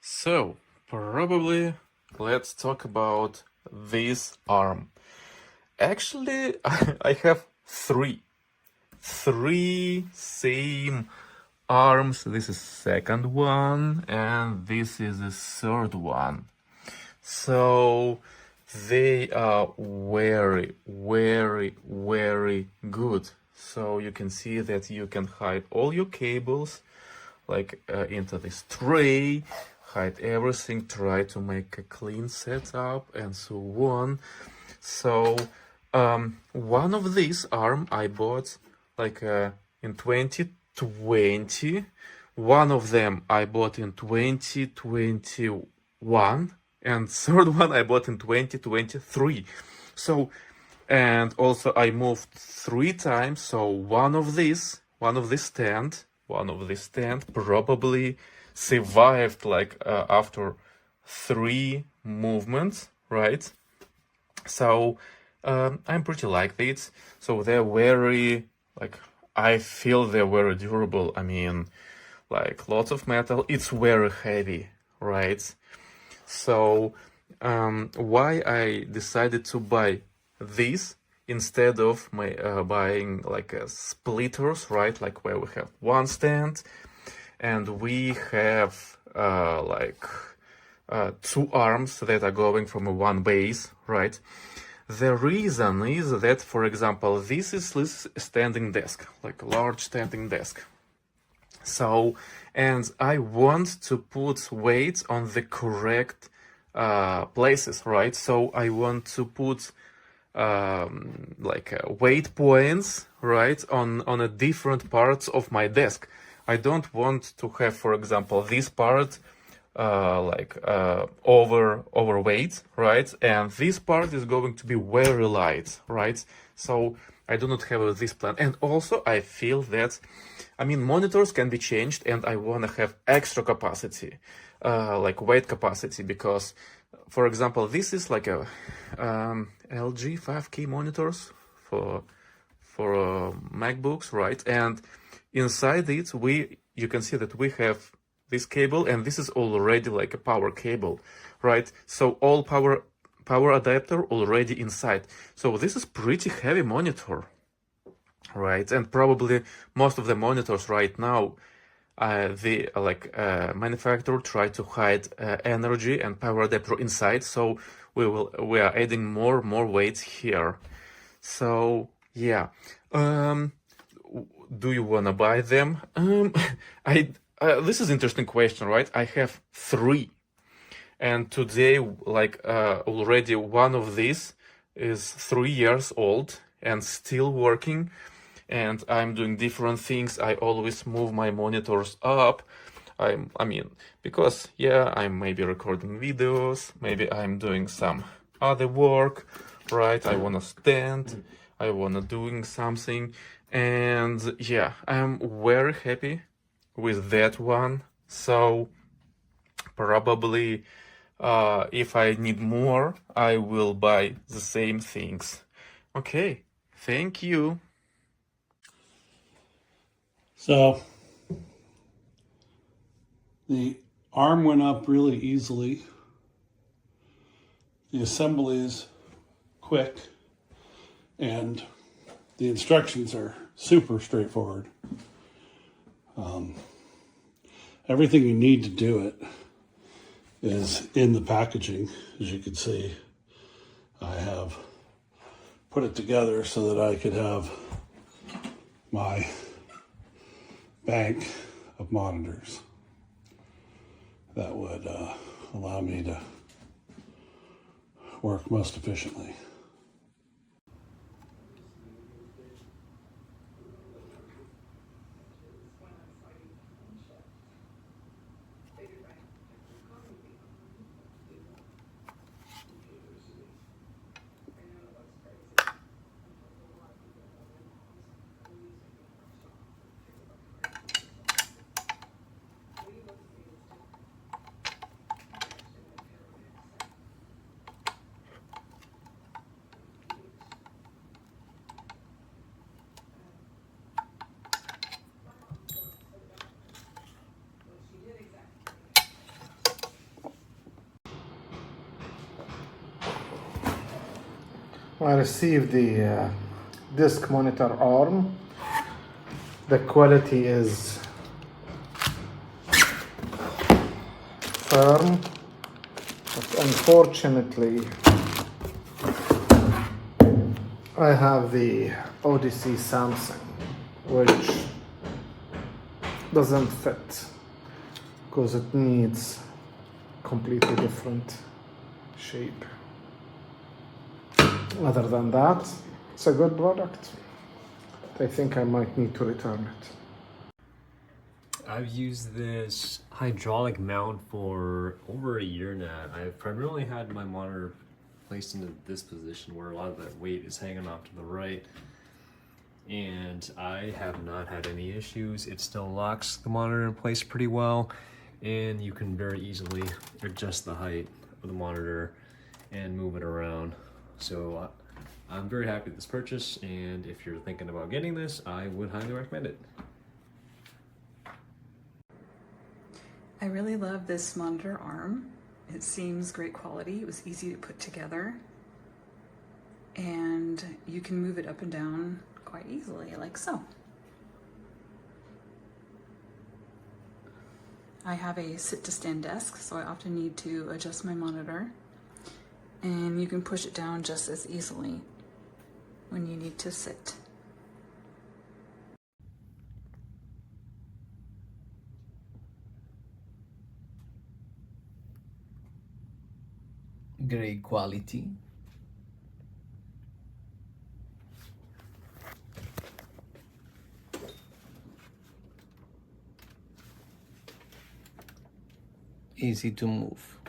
So, probably let's talk about this arm. Actually, I have three same arms. This is second one, and this is the third one. So they are very, very, very good. So you can see that you can hide all your cables like into this tray, hide everything, try to make a clean setup and so on. So one of these arm I bought like in 2020. One of them I bought in 2021, and third one I bought in 2023. So, and also I moved 3 times. So one of this stand probably survived like after 3 movements, right? So I'm pretty like it. So they're very like I feel they're very durable. I mean, like lots of metal. It's very heavy, right? So why I decided to buy this instead of my buying like splitters, right? Like where we have one stand and we have like 2 arms that are going from one base, right? The reason is that, for example, this is standing desk, like a large standing desk. So, and I want to put weights on the correct places, right? So I want to put like weight points, right, on a different parts of my desk. I don't want to have, for example, this part overweight, right? And this part is going to be very light, right? So I do not have this plan. And also I feel that, I mean, monitors can be changed and I want to have extra capacity, like weight capacity, because, for example, this is like a LG 5K monitors for MacBooks, right? And inside it, you can see that we have this cable, and this is already like a power cable, right? So all power adapter already inside. So this is pretty heavy monitor, right? And probably most of the monitors right now, the manufacturer try to hide energy and power adapter inside. So we are adding more weights here. So yeah, do you wanna buy them? This is interesting question, right? I have 3, and today, like already one of these is 3 years old and still working, and I'm doing different things. I always move my monitors up. I mean, because yeah, I'm maybe recording videos, maybe I'm doing some other work, right? I wanna stand, I wanna doing something, and yeah, I'm very happy with that one. So probably if I need more, I will buy the same things. Okay, thank you. So the arm went up really easily. The assembly is quick, and the instructions are super straightforward. Everything you need to do it is in the packaging. As you can see, I have put it together so that I could have my bank of monitors that would allow me to work most efficiently. I received the disc monitor arm. The quality is firm, but unfortunately I have the Odyssey Samsung, which doesn't fit because it needs completely different shape. Other than that, it's a good product. I think I might need to return it. I've used this hydraulic mount for over a year now. I've primarily had my monitor placed into this position where a lot of that weight is hanging off to the right, and I have not had any issues. It still locks the monitor in place pretty well, and you can very easily adjust the height of the monitor and move it around. So I'm very happy with this purchase, and if you're thinking about getting this, I would highly recommend it. I really love this monitor arm. It seems great quality. It was easy to put together, and you can move it up and down quite easily, like so. I have a sit-to-stand desk, so I often need to adjust my monitor, and you can push it down just as easily when you need to sit. Great quality. Easy to move.